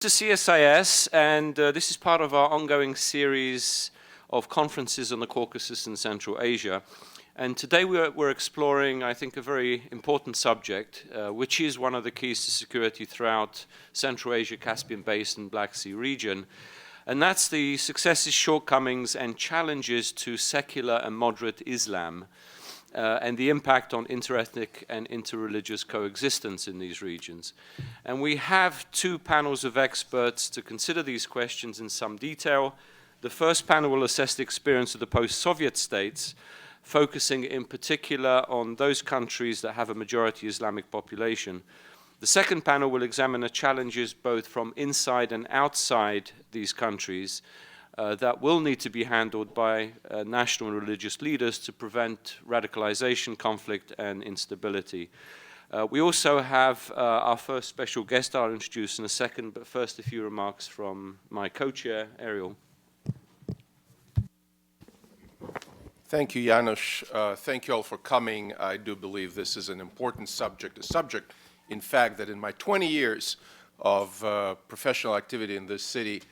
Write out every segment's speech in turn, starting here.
To CSIS, and this is part of our ongoing series of conferences on the Caucasus and Central Asia. And today we're exploring, I think, a very important subject, which is one of the keys to security throughout Central Asia, Caspian Basin, Black Sea region. And that's the successes, shortcomings, and challenges to secular and moderate Islam, and the impact on interethnic and interreligious coexistence in these regions. And we have two panels of experts to consider these questions in some detail. The first panel will assess the experience of the post-Soviet states, focusing in particular on those countries that have a majority Islamic population. The second panel will examine the challenges both from inside and outside these countries that will need to be handled by national and religious leaders to prevent radicalization, conflict, and instability. We also have our first special guest I'll introduce in a second, but first a few remarks from my co-chair, Ariel. Thank you, Janusz. Thank you all for coming. I do believe this is an important subject, a subject, in fact, that in my 20 years of professional activity in this city,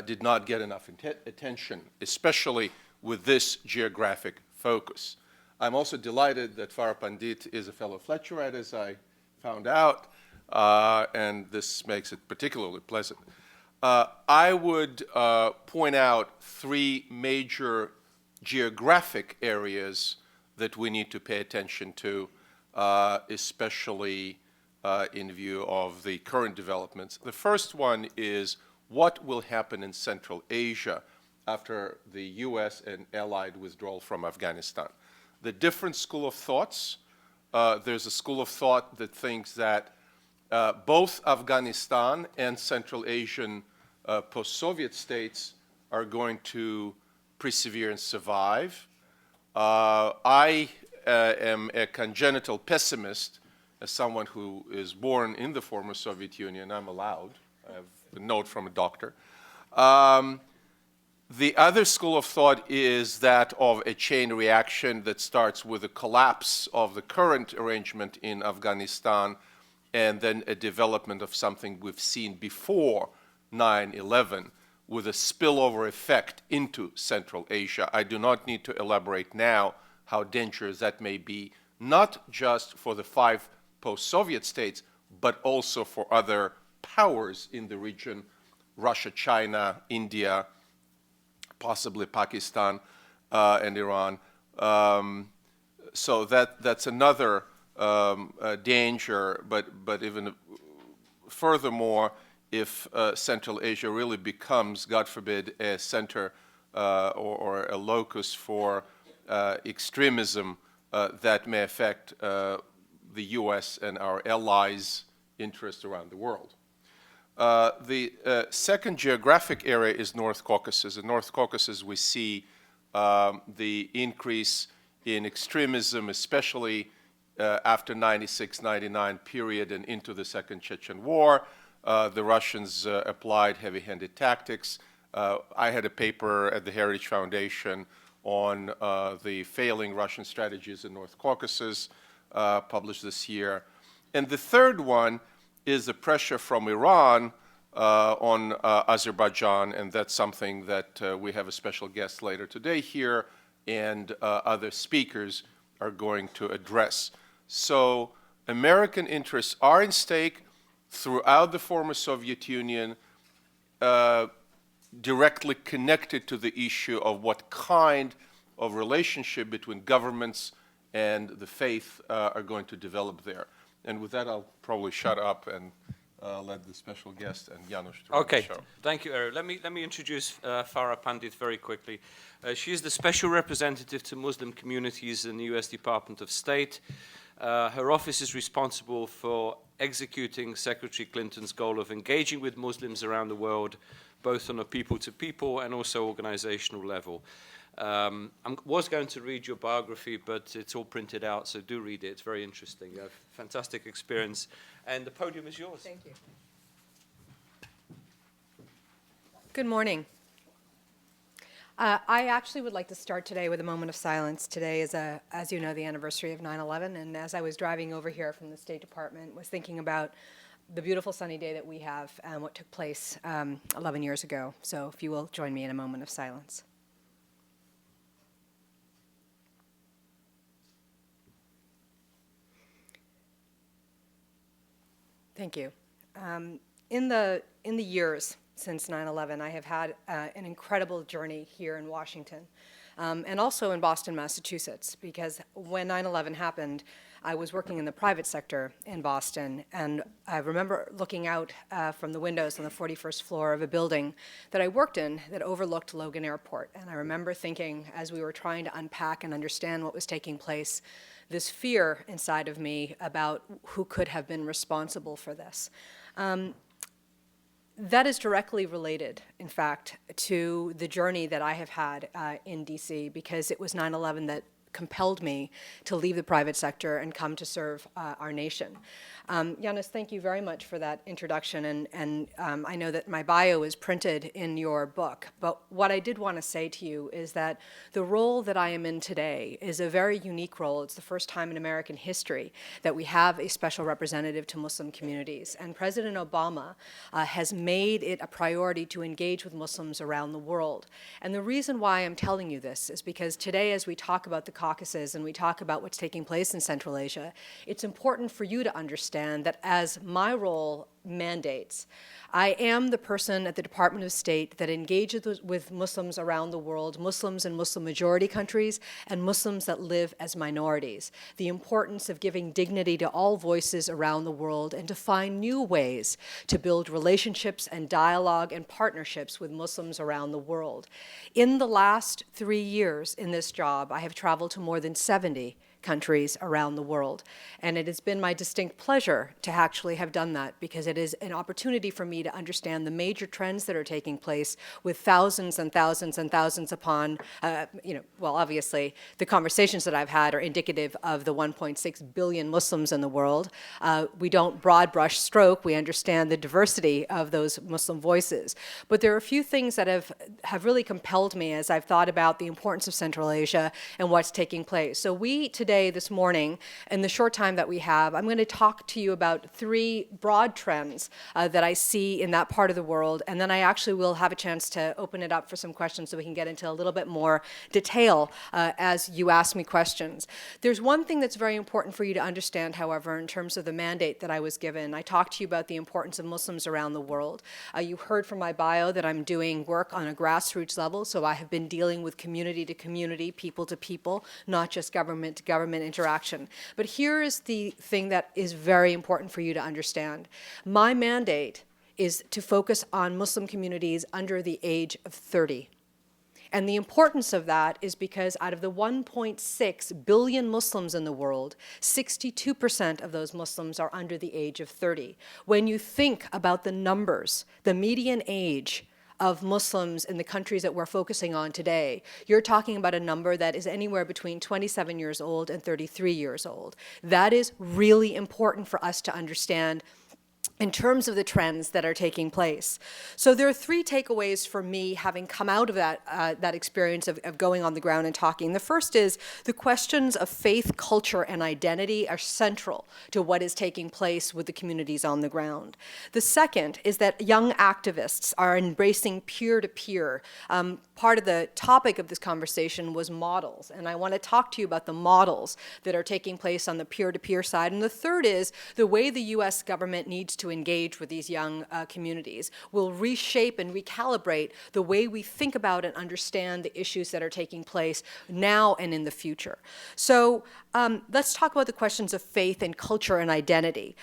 did not get enough attention, especially with this geographic focus. I'm also delighted that Farah Pandit is a fellow Fletcherite, as I found out, and this makes it particularly pleasant. I would point out three major geographic areas that we need to pay attention to, especially in view of the current developments. The first one is what will happen in Central Asia after the US and allied withdrawal from Afghanistan. The different school of thoughts. There's a school of thought that thinks that both Afghanistan and Central Asian post-Soviet states are going to persevere and survive. I am a congenital pessimist. As someone who is born in the former Soviet Union, I'm allowed. I have a note from a doctor. The other school of thought is that of a chain reaction that starts with the collapse of the current arrangement in Afghanistan and then a development of something we've seen before 9/11 with a spillover effect into Central Asia. I do not need to elaborate now how dangerous that may be, not just for the five post-Soviet states, but also for other powers in the region, Russia, China, India, possibly Pakistan, and Iran. So that's another danger, but even furthermore, if Central Asia really becomes, God forbid, a center or a locus for extremism that may affect the US and our allies' interests around the world. The second geographic area is North Caucasus. In North Caucasus, we see the increase in extremism, especially after 96-99 period and into the Second Chechen War. The Russians applied heavy-handed tactics. I had a paper at the Heritage Foundation on the failing Russian strategies in North Caucasus, published this year. And the third one is the pressure from Iran on Azerbaijan, and that's something that we have a special guest later today here, and other speakers are going to address. So American interests are in stake throughout the former Soviet Union, directly connected to the issue of what kind of relationship between governments and the faith are going to develop there. And with that, I'll probably shut up and let the special guest and Janusz to run the show. Thank you, Ariel. Let me introduce Farah Pandit very quickly. She is the Special Representative to Muslim Communities in the US Department of State. Her office is responsible for executing Secretary Clinton's goal of engaging with Muslims around the world, both on a people-to-people and also organizational level. I was going to read your biography, but it's all printed out, so do read it. It's very interesting. You have fantastic experience. And the podium is yours. Thank you. Good morning. I actually would like to start today with a moment of silence. Today is, as you know, the anniversary of 9/11, and as I was driving over here from the State Department, was thinking about the beautiful sunny day that we have and what took place 11 years ago. So if you will join me in a moment of silence. Thank you. In the years since 9/11, I have had an incredible journey here in Washington, and also in Boston, Massachusetts, because when 9/11 happened, I was working in the private sector in Boston, and I remember looking out from the windows on the 41st floor of a building that I worked in that overlooked Logan Airport. And I remember thinking, as we were trying to unpack and understand what was taking place, this fear inside of me about who could have been responsible for this. That is directly related, in fact, to the journey that I have had in DC, because it was 9/11 that compelled me to leave the private sector and come to serve our nation. Yanis, thank you very much for that introduction, and I know that my bio is printed in your book, but what I did want to say to you is that the role that I am in today is a very unique role. It's the first time in American history that we have a special representative to Muslim communities, and President Obama has made it a priority to engage with Muslims around the world. And the reason why I'm telling you this is because today, as we talk about the Caucasus and we talk about what's taking place in Central Asia, it's important for you to understand that as my role mandates, I am the person at the Department of State that engages with Muslims around the world, Muslims in Muslim majority countries, and Muslims that live as minorities. The importance of giving dignity to all voices around the world and to find new ways to build relationships and dialogue and partnerships with Muslims around the world. In the last 3 years in this job, I have traveled to more than 70 countries around the world. And it has been my distinct pleasure to actually have done that, because it is an opportunity for me to understand the major trends that are taking place with thousands and thousands and thousands upon, well, obviously, the conversations that I've had are indicative of the 1.6 billion Muslims in the world. We don't broad brush stroke. We understand the diversity of those Muslim voices. But there are a few things that have really compelled me as I've thought about the importance of Central Asia and what's taking place. So this morning, in the short time that we have, I'm going to talk to you about 3 broad trends that I see in that part of the world, and then I actually will have a chance to open it up for some questions so we can get into a little bit more detail as you ask me questions. There's one thing that's very important for you to understand, however, in terms of the mandate that I was given. I talked to you about the importance of Muslims around the world. You heard from my bio that I'm doing work on a grassroots level, so I have been dealing with community to community, people to people, not just government to government interaction. But here is the thing that is very important for you to understand. My mandate is to focus on Muslim communities under the age of 30. And the importance of that is because out of the 1.6 billion Muslims in the world, 62% of those Muslims are under the age of 30. When you think about the numbers, the median age of Muslims in the countries that we're focusing on today, you're talking about a number that is anywhere between 27 years old and 33 years old. That is really important for us to understand in terms of the trends that are taking place. So there are 3 takeaways for me having come out of that experience of going on the ground and talking. The first is the questions of faith, culture, and identity are central to what is taking place with the communities on the ground. The second is that young activists are embracing peer-to-peer. Part of the topic of this conversation was models, and I want to talk to you about the models that are taking place on the peer-to-peer side. And the third is the way the U.S. government needs to engage with these young communities will reshape and recalibrate the way we think about and understand the issues that are taking place now and in the future. So let's talk about the questions of faith and culture and identity.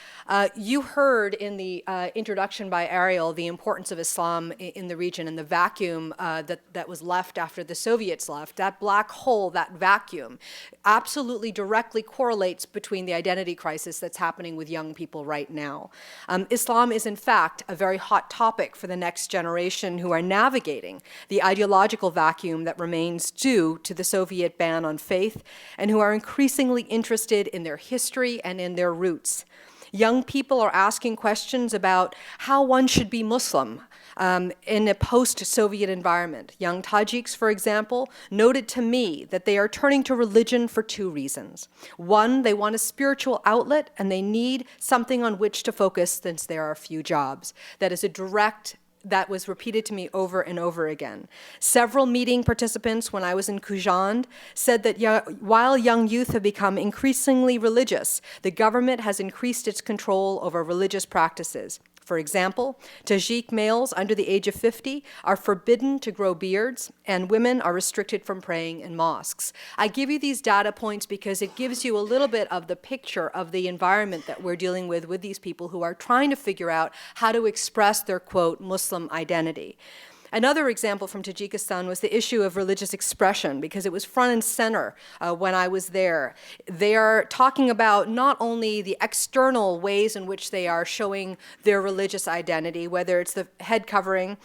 You heard in the introduction by Ariel the importance of Islam in the region and the vacuum that was left after the Soviets left. That black hole, that vacuum, absolutely directly correlates between the identity crisis that's happening with young people right now. Islam is, in fact, a very hot topic for the next generation who are navigating the ideological vacuum that remains due to the Soviet ban on faith and who are increasingly interested in their history and in their roots. Young people are asking questions about how one should be Muslim, in a post-Soviet environment. Young Tajiks, for example, noted to me that they are turning to religion for two reasons. One, they want a spiritual outlet and they need something on which to focus since there are few jobs. That was repeated to me over and over again. Several meeting participants when I was in Kujand said that while young youth have become increasingly religious, the government has increased its control over religious practices. For example, Tajik males under the age of 50 are forbidden to grow beards, and women are restricted from praying in mosques. I give you these data points because it gives you a little bit of the picture of the environment that we're dealing with these people who are trying to figure out how to express their, quote, Muslim identity. Another example from Tajikistan was the issue of religious expression, because it was front and center when I was there. They are talking about not only the external ways in which they are showing their religious identity, whether it's the head covering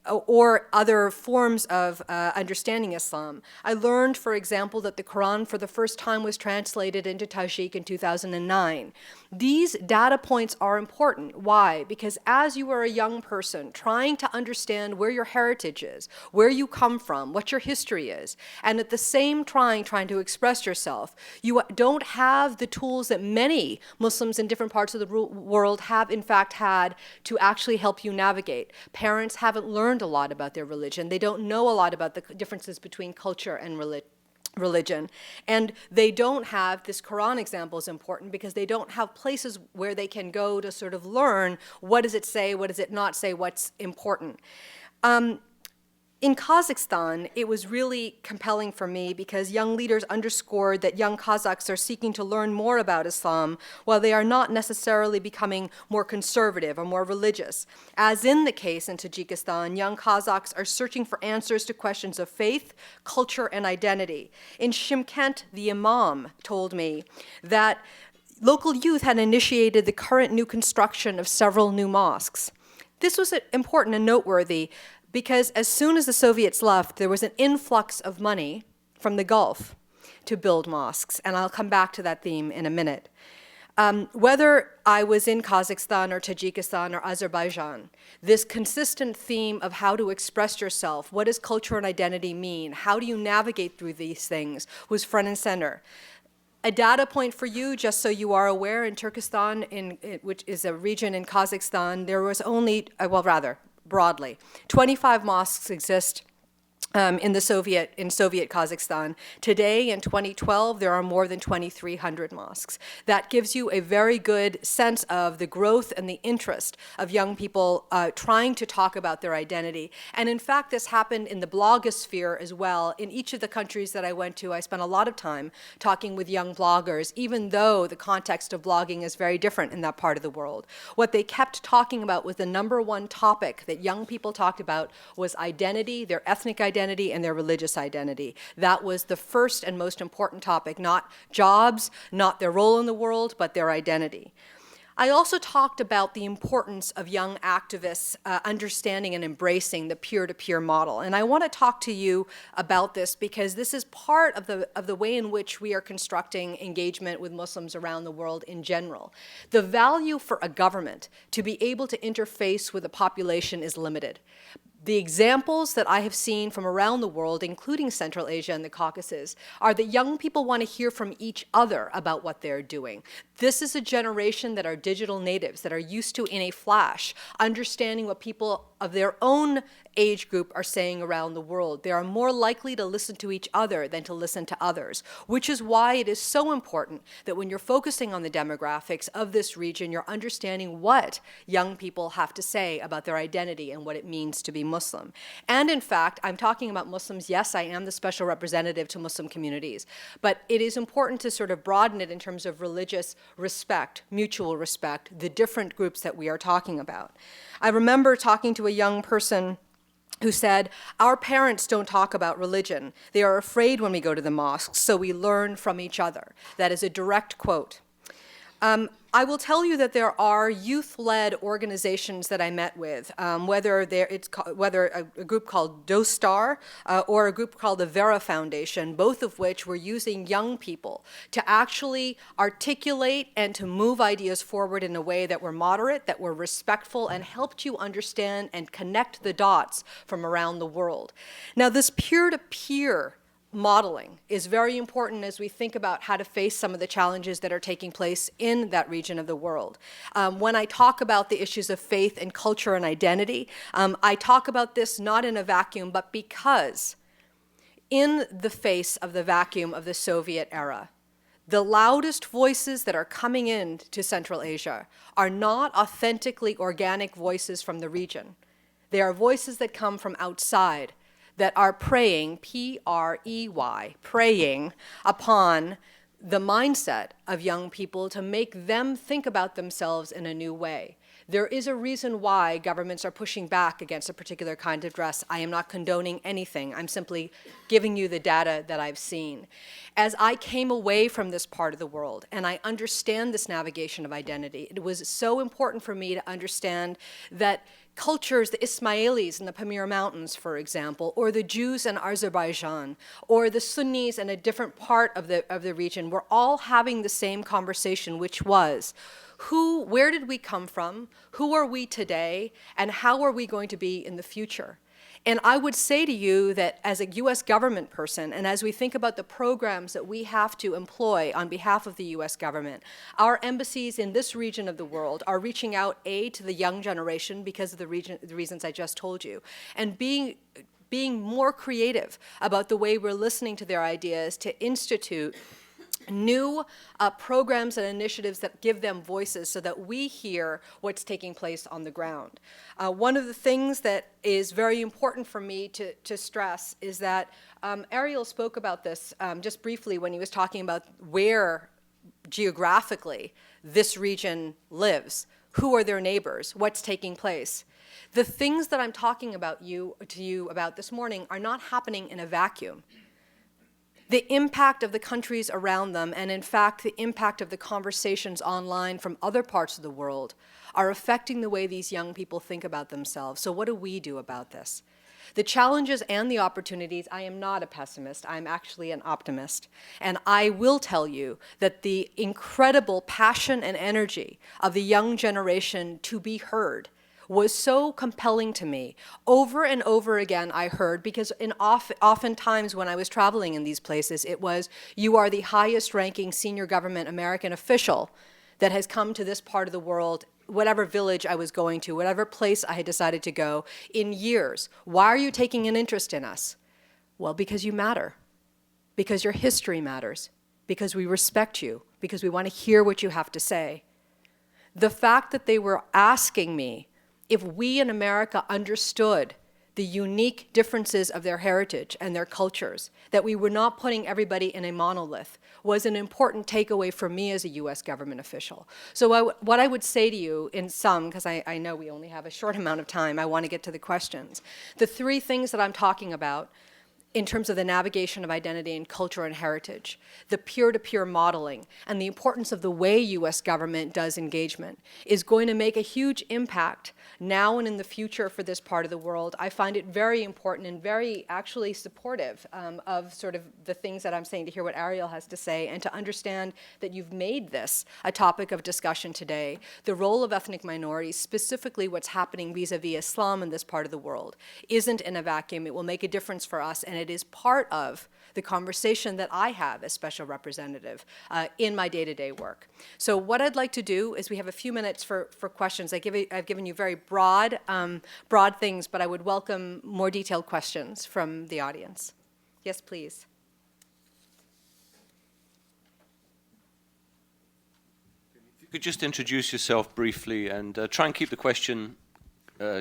or other forms of understanding Islam. I learned, for example, that the Quran for the first time was translated into Tajik in 2009. These data points are important. Why? Because as you are a young person trying to understand where your heritage is, where you come from, what your history is, and at the same trying to express yourself, you don't have the tools that many Muslims in different parts of the world have in fact had to actually help you navigate. Parents haven't learned a lot about their religion. They don't know a lot about the differences between culture and religion. And they don't have, this Quran example is important because they don't have places where they can go to sort of learn what does it say, what does it not say, what's important. In Kazakhstan, it was really compelling for me because young leaders underscored that young Kazakhs are seeking to learn more about Islam while they are not necessarily becoming more conservative or more religious. As in the case in Tajikistan, young Kazakhs are searching for answers to questions of faith, culture, and identity. In Shymkent, the imam told me that local youth had initiated the current new construction of several new mosques. This was important and noteworthy because as soon as the Soviets left, there was an influx of money from the Gulf to build mosques, and I'll come back to that theme in a minute. Whether I was in Kazakhstan or Tajikistan or Azerbaijan, this consistent theme of how to express yourself, what does culture and identity mean, how do you navigate through these things, was front and center. A data point for you, just so you are aware, in Turkestan, which is a region in Kazakhstan, there was only, broadly, 25 mosques exist in Soviet Kazakhstan. Today, in 2012, there are more than 2,300 mosques. That gives you a very good sense of the growth and the interest of young people trying to talk about their identity. And in fact, this happened in the blogosphere as well. In each of the countries that I went to, I spent a lot of time talking with young bloggers, even though the context of blogging is very different in that part of the world. What they kept talking about was the number one topic that young people talked about was identity, their ethnic identity, and their religious identity. That was the first and most important topic, not jobs, not their role in the world, but their identity. I also talked about the importance of young activists understanding and embracing the peer-to-peer model. And I want to talk to you about this because this is part of the way in which we are constructing engagement with Muslims around the world in general. The value for a government to be able to interface with a population is limited. The examples that I have seen from around the world, including Central Asia and the Caucasus, are that young people want to hear from each other about what they're doing. This is a generation that are digital natives, that are used to, in a flash, understanding what people of their own age group are saying around the world. They are more likely to listen to each other than to listen to others, which is why it is so important that when you're focusing on the demographics of this region, you're understanding what young people have to say about their identity and what it means to be Muslim. And in fact, I'm talking about Muslims. Yes, I am the special representative to Muslim communities, but it is important to sort of broaden it in terms of religious respect, mutual respect, the different groups that we are talking about. I remember talking to a young person who said, our parents don't talk about religion. They are afraid when we go to the mosques, so we learn from each other. That is a direct quote. I will tell you that there are youth-led organizations that I met with, whether a group called DOSTAR or a group called the Vera Foundation, both of which were using young people to actually articulate and to move ideas forward in a way that were moderate, that were respectful, and helped you understand and connect the dots from around the world. Now, this peer-to-peer modeling is very important as we think about how to face some of the challenges that are taking place in that region of the world. When I talk about the issues of faith and culture and identity, I talk about this not in a vacuum, but because in the face of the vacuum of the Soviet era, the loudest voices that are coming in to Central Asia are not authentically organic voices from the region. They are voices that come from outside, that are preying, P-R-E-Y, preying upon the mindset of young people to make them think about themselves in a new way. There is a reason why governments are pushing back against a particular kind of dress. I am not condoning anything. I'm simply giving you the data that I've seen. As I came away from this part of the world and I understand this navigation of identity, it was so important for me to understand that cultures, the Ismailis in the Pamir Mountains, for example, or the Jews in Azerbaijan, or the Sunnis in a different part of the region, were all having the same conversation, which was, where did we come from, who are we today, and how are we going to be in the future? And I would say to you that as a US government person, and as we think about the programs that we have to employ on behalf of the US government, our embassies in this region of the world are reaching out, A, to the young generation because of the reasons I just told you, and being more creative about the way we're listening to their ideas to institute new programs and initiatives that give them voices so that we hear what's taking place on the ground. One of the things that is very important for me to stress is that Ariel spoke about this just briefly when he was talking about where geographically this region lives, who are their neighbors, what's taking place. The things that I'm talking about to you about this morning are not happening in a vacuum. The impact of the countries around them, and in fact, the impact of the conversations online from other parts of the world, are affecting the way these young people think about themselves. So what do we do about this? The challenges and the opportunities, I am not a pessimist, I'm actually an optimist. And I will tell you that the incredible passion and energy of the young generation to be heard was so compelling to me. Over and over again I heard, because oftentimes when I was traveling in these places, it was, you are the highest ranking senior government American official that has come to this part of the world, whatever village I was going to, whatever place I had decided to go, in years. Why are you taking an interest in us? Well, because you matter, because your history matters, because we respect you, because we want to hear what you have to say. The fact that they were asking me if we in America understood the unique differences of their heritage and their cultures, that we were not putting everybody in a monolith, was an important takeaway for me as a US government official. So what I would say to you in sum, because I know we only have a short amount of time, I want to get to the questions. The three things that I'm talking about in terms of the navigation of identity and culture and heritage, the peer-to-peer modeling, and the importance of the way US government does engagement is going to make a huge impact now and in the future for this part of the world. I find it very important and very actually supportive of sort of the things that I'm saying, to hear what Ariel has to say and to understand that you've made this a topic of discussion today. The role of ethnic minorities, specifically what's happening vis-a-vis Islam in this part of the world, isn't in a vacuum. It will make a difference for us, and it is part of the conversation that I have as special representative in my day-to-day work. So what I'd like to do is, we have a few minutes for questions. I've given you very broad things, but I would welcome more detailed questions from the audience. Yes, please. If you could just introduce yourself briefly and try and keep the question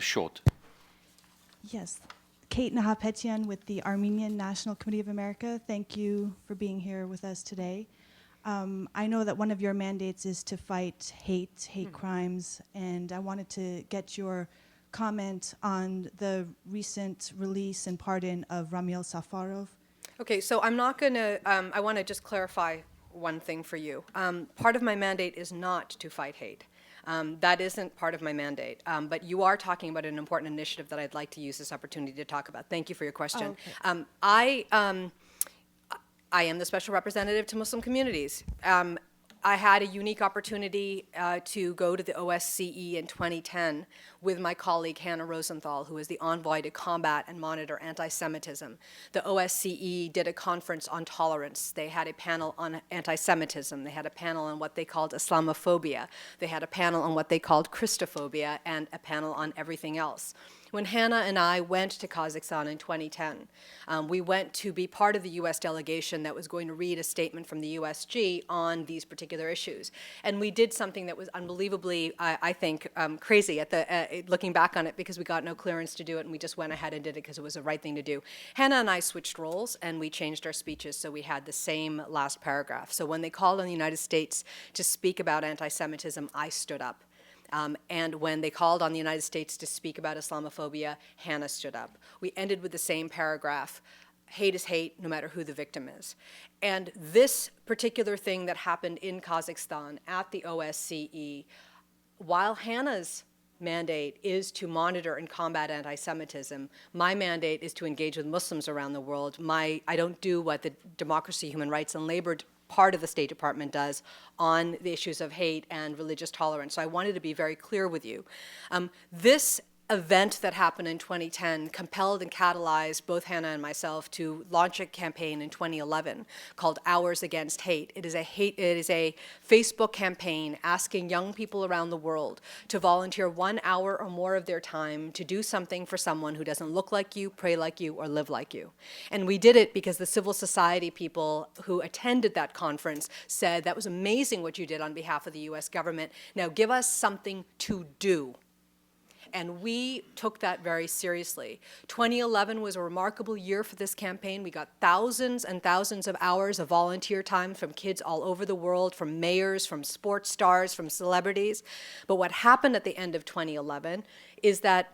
short. Yes. Kate Nahapetian with the Armenian National Committee of America. Thank you for being here with us today. I know that one of your mandates is to fight hate crimes, and I wanted to get your comment on the recent release and pardon of Ramil Safarov. Okay, so I'm not going to, I want to just clarify one thing for you. Part of my mandate is not to fight hate. That isn't part of my mandate. But you are talking about an important initiative that I'd like to use this opportunity to talk about. Thank you for your question. Oh, okay. I am the special representative to Muslim communities. I had a unique opportunity to go to the OSCE in 2010 with my colleague Hannah Rosenthal, who is the envoy to combat and monitor anti-Semitism. The OSCE did a conference on tolerance. They had a panel on anti-Semitism. They had a panel on what they called Islamophobia. They had a panel on what they called Christophobia, and a panel on everything else. When Hannah and I went to Kazakhstan in 2010, we went to be part of the US delegation that was going to read a statement from the USG on these particular issues. And we did something that was unbelievably, I think, crazy looking back on it, because we got no clearance to do it, and we just went ahead and did it because it was the right thing to do. Hannah and I switched roles, and we changed our speeches so we had the same last paragraph. So when they called on the United States to speak about anti-Semitism, I stood up. And when they called on the United States to speak about Islamophobia, Hannah stood up. We ended with the same paragraph: hate is hate, no matter who the victim is. And this particular thing that happened in Kazakhstan at the OSCE, while Hannah's mandate is to monitor and combat anti-Semitism, my mandate is to engage with Muslims around the world. I don't do what the Democracy, Human Rights, and Labor part of the State Department does on the issues of hate and religious tolerance. So I wanted to be very clear with you. This event that happened in 2010 compelled and catalyzed both Hannah and myself to launch a campaign in 2011 called Hours Against Hate. It is a Facebook campaign asking young people around the world to volunteer 1 hour or more of their time to do something for someone who doesn't look like you, pray like you, or live like you. And we did it because the civil society people who attended that conference said, that was amazing what you did on behalf of the US government. Now give us something to do. And we took that very seriously. 2011 was a remarkable year for this campaign. We got thousands and thousands of hours of volunteer time from kids all over the world, from mayors, from sports stars, from celebrities. But what happened at the end of 2011 is that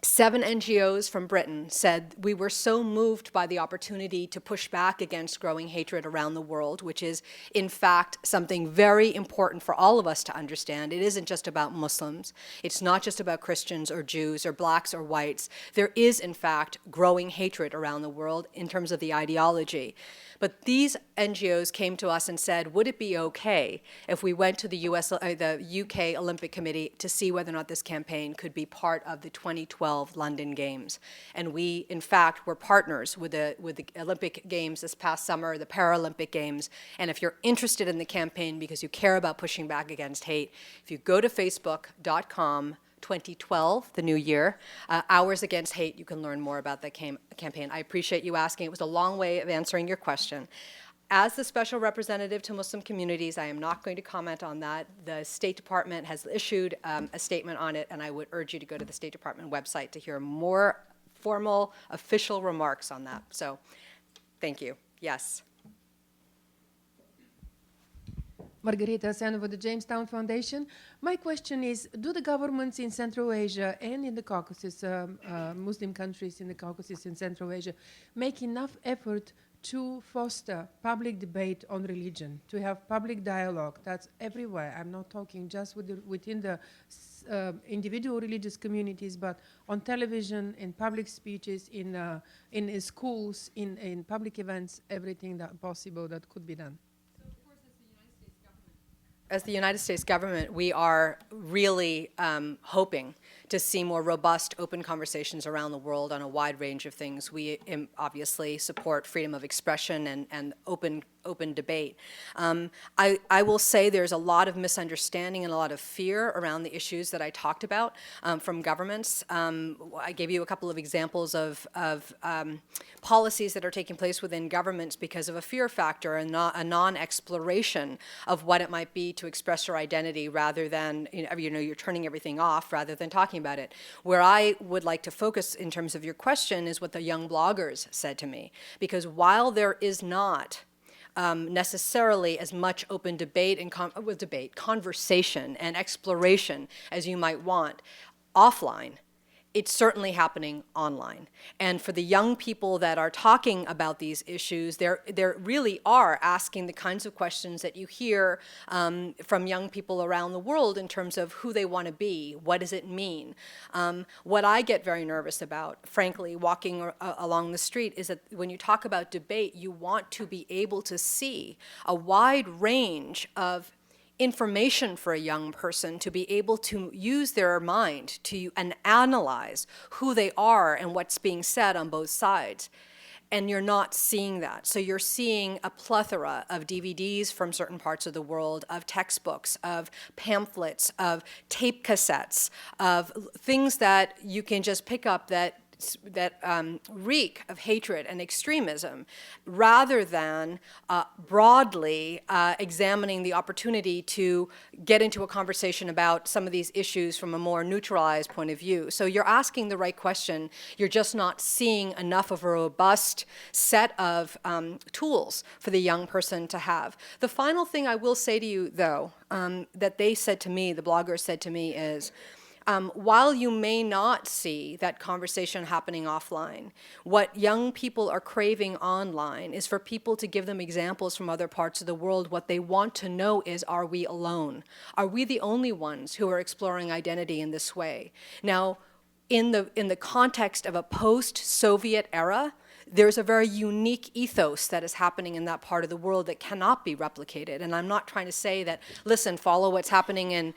7 NGOs from Britain said, we were so moved by the opportunity to push back against growing hatred around the world, which is, in fact, something very important for all of us to understand. It isn't just about Muslims. It's not just about Christians or Jews or blacks or whites. There is, in fact, growing hatred around the world in terms of the ideology. But these NGOs came to us and said, would it be okay if we went to the UK Olympic Committee to see whether or not this campaign could be part of the 2012 London Games? And we, in fact, were partners with the Olympic Games this past summer, the Paralympic Games. And if you're interested in the campaign because you care about pushing back against hate, if you go to facebook.com 2012, the new year, Hours Against Hate, you can learn more about that campaign. I appreciate you asking. It was a long way of answering your question. As the special representative to Muslim communities, I am not going to comment on that. The State Department has issued a statement on it, and I would urge you to go to the State Department website to hear more formal, official remarks on that. So, thank you. Yes. Margarita Asano with the Jamestown Foundation. My question is, do the governments in Central Asia and in the Caucasus, Muslim countries in the Caucasus and Central Asia, make enough effort to foster public debate on religion, to have public dialogue? That's everywhere. I'm not talking just within the individual religious communities, but on television, in public speeches, in schools, in public events, everything that possible that could be done. As the United States government, we are really hoping to see more robust, open conversations around the world on a wide range of things. We obviously support freedom of expression and open debate. I will say there's a lot of misunderstanding and a lot of fear around the issues that I talked about from governments. I gave you a couple of examples of policies that are taking place within governments because of a fear factor and a non-exploration of what it might be to express your identity rather than, you're turning everything off rather than talking about it. Where I would like to focus in terms of your question is what the young bloggers said to me. Because while there is not necessarily as much open debate and conversation and exploration as you might want offline, it's certainly happening online. And for the young people that are talking about these issues, they really are asking the kinds of questions that you hear from young people around the world in terms of who they want to be, what does it mean. What I get very nervous about, frankly, walking along the street, is that when you talk about debate, you want to be able to see a wide range of information for a young person to be able to use their mind and analyze who they are and what's being said on both sides. And you're not seeing that. So you're seeing a plethora of DVDs from certain parts of the world, of textbooks, of pamphlets, of tape cassettes, of things that you can just pick up that reek of hatred and extremism, rather than broadly examining the opportunity to get into a conversation about some of these issues from a more neutralized point of view. So you're asking the right question. You're just not seeing enough of a robust set of tools for the young person to have. The final thing I will say to you, though, that they said to me, the bloggers said to me, is, while you may not see that conversation happening offline, what young people are craving online is for people to give them examples from other parts of the world. What they want to know is, are we alone? Are we the only ones who are exploring identity in this way? Now, in the context of a post-Soviet era, there's a very unique ethos that is happening in that part of the world that cannot be replicated. And I'm not trying to say that, listen, follow what's happening in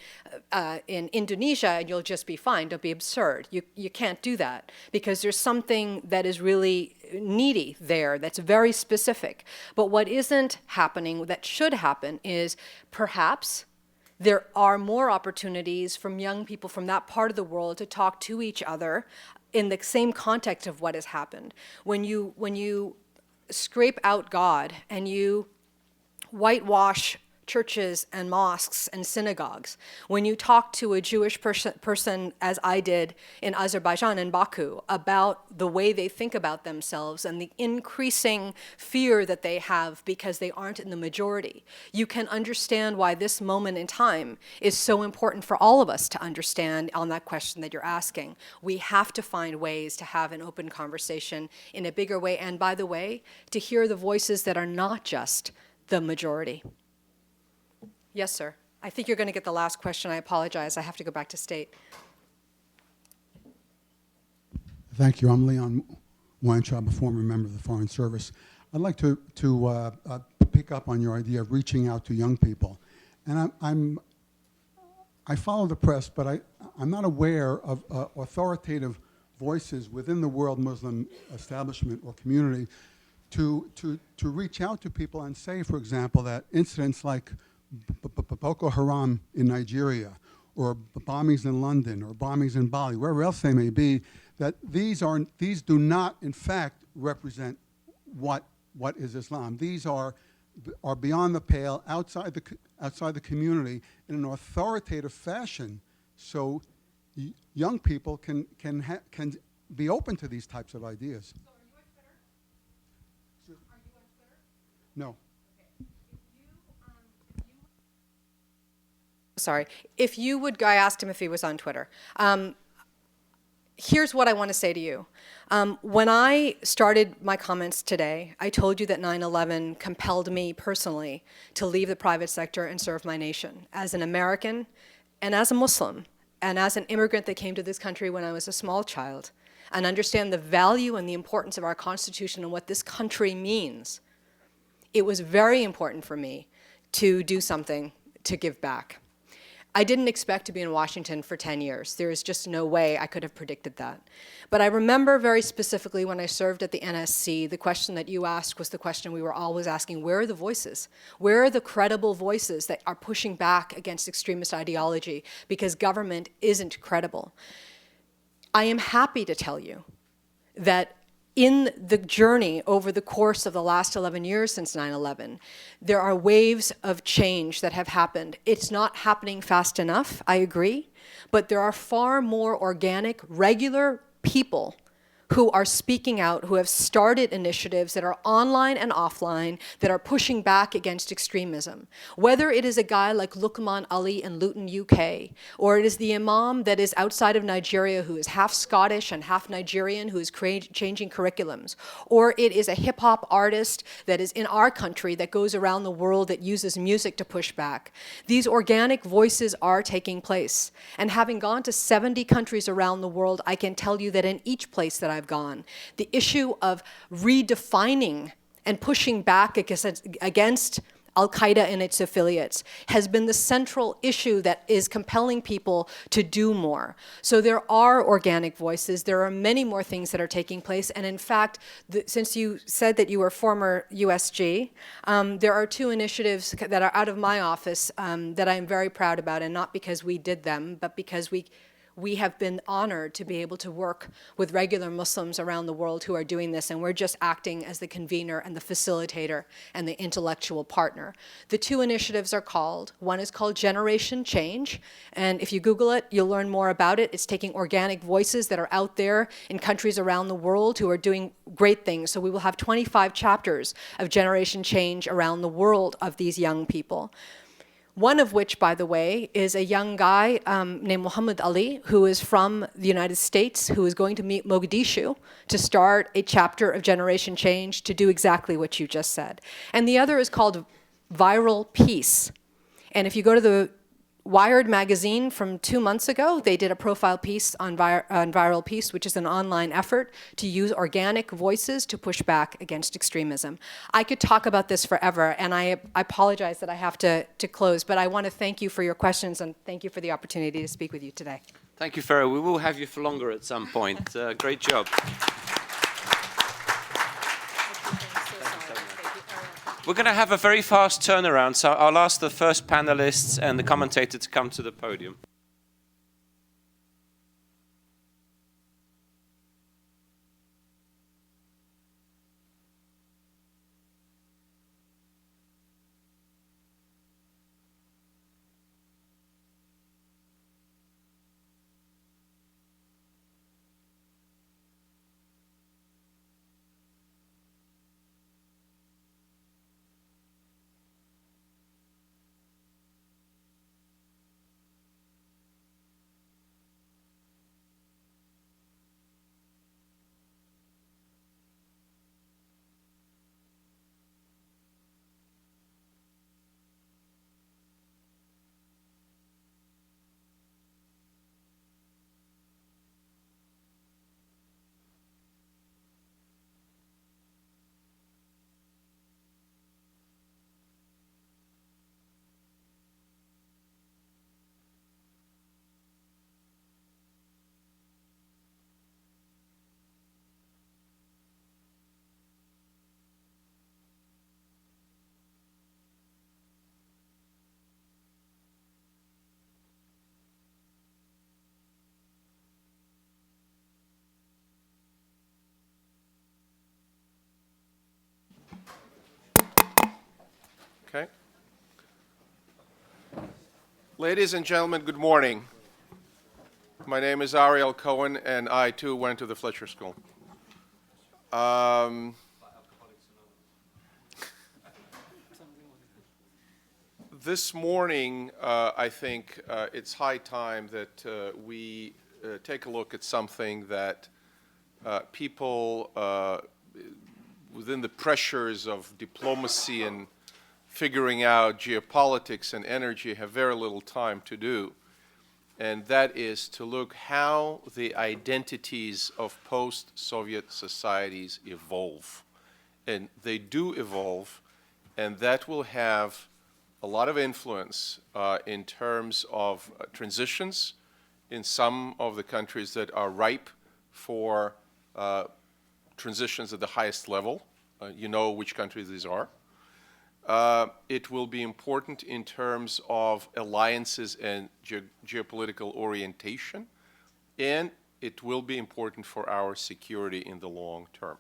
Indonesia and you'll just be fine. Don't be absurd. You can't do that, because there's something that is really needy there that's very specific. But what isn't happening, that should happen, is perhaps there are more opportunities from young people from that part of the world to talk to each other in the same context of what has happened. When you scrape out God and you whitewash churches and mosques and synagogues, when you talk to a Jewish person, as I did in Azerbaijan, in Baku, about the way they think about themselves and the increasing fear that they have because they aren't in the majority, you can understand why this moment in time is so important for all of us to understand on that question that you're asking. We have to find ways to have an open conversation in a bigger way, and by the way, to hear the voices that are not just the majority. Yes, sir. I think you're going to get the last question. I apologize. I have to go back to state. Thank you. I'm Leon Weintraub, a former member of the Foreign Service. I'd like to pick up on your idea of reaching out to young people. And I follow the press, but I'm not aware of authoritative voices within the world Muslim establishment or community to reach out to people and say, for example, that incidents like Boko Haram in Nigeria, or bombings in London, or bombings in Bali, wherever else they may be, that these do not, in fact, represent what is Islam. These are beyond the pale, outside the community, in an authoritative fashion, so young people can be open to these types of ideas. So are you on Twitter? Are you on Twitter? No. Sorry, if you would, I asked him if he was on Twitter. Here's what I want to say to you. When I started my comments today, I told you that 9/11 compelled me personally to leave the private sector and serve my nation as an American and as a Muslim and as an immigrant that came to this country when I was a small child, and understand the value and the importance of our Constitution and what this country means. It was very important for me to do something to give back. I didn't expect to be in Washington for 10 years. There is just no way I could have predicted that. But I remember very specifically when I served at the NSC, the question that you asked was the question we were always asking: where are the voices? Where are the credible voices that are pushing back against extremist ideology? Because government isn't credible. I am happy to tell you that in the journey over the course of the last 11 years since 9/11, there are waves of change that have happened. It's not happening fast enough, I agree, but there are far more organic, regular people who are speaking out, who have started initiatives that are online and offline that are pushing back against extremism. Whether it is a guy like Lukman Ali in Luton, UK, or it is the imam that is outside of Nigeria who is half Scottish and half Nigerian who is changing curriculums, or it is a hip-hop artist that is in our country that goes around the world that uses music to push back. These organic voices are taking place. And having gone to 70 countries around the world, I can tell you that in each place that I've gone, the issue of redefining and pushing back against Al-Qaeda and its affiliates has been the central issue that is compelling people to do more. So there are organic voices. There are many more things that are taking place. And in fact, since you said that you were former USG, there are two initiatives that are out of my office that I'm very proud about, and not because we did them, but because we have been honored to be able to work with regular Muslims around the world who are doing this, and we're just acting as the convener and the facilitator and the intellectual partner. The two initiatives are called, one is called Generation Change, and if you Google it, you'll learn more about it. It's taking organic voices that are out there in countries around the world who are doing great things. So we will have 25 chapters of Generation Change around the world of these young people. One of which, by the way, is a young guy named Muhammad Ali, who is from the United States, who is going to meet Mogadishu to start a chapter of Generation Change to do exactly what you just said. And the other is called Viral Peace. And if you go to the Wired magazine from 2 months ago, they did a profile piece on Viral Peace, which is an online effort to use organic voices to push back against extremism. I could talk about this forever, and I apologize that I have to close, but I want to thank you for your questions and thank you for the opportunity to speak with you today. Thank you, Farah. We will have you for longer at some point. Great job. We're going to have a very fast turnaround, so I'll ask the first panelists and the commentator to come to the podium. Okay. Ladies and gentlemen, good morning. My name is Ariel Cohen, and I too went to the Fletcher School. This morning, I think it's high time that we take a look at something that people within the pressures of diplomacy and figuring out geopolitics and energy have very little time to do, and that is to look how the identities of post-Soviet societies evolve. And they do evolve, and that will have a lot of influence in terms of transitions in some of the countries that are ripe for transitions at the highest level. You know which countries these are. It will be important in terms of alliances and geopolitical orientation, and it will be important for our security in the long term.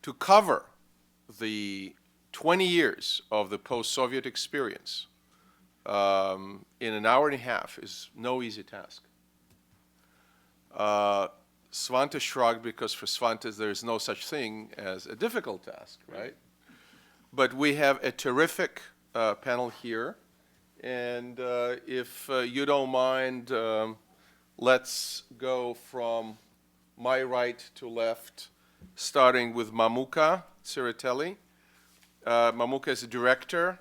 To cover the 20 years of the post-Soviet experience in an hour and a half is no easy task. Svante shrugged because for Svante there is no such thing as a difficult task, right? But we have a terrific panel here. And if you don't mind, let's go from my right to left, starting with Mamuka Tsereteli. Mamuka is a director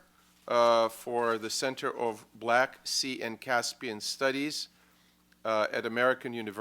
for the Center of Black Sea and Caspian Studies at American University.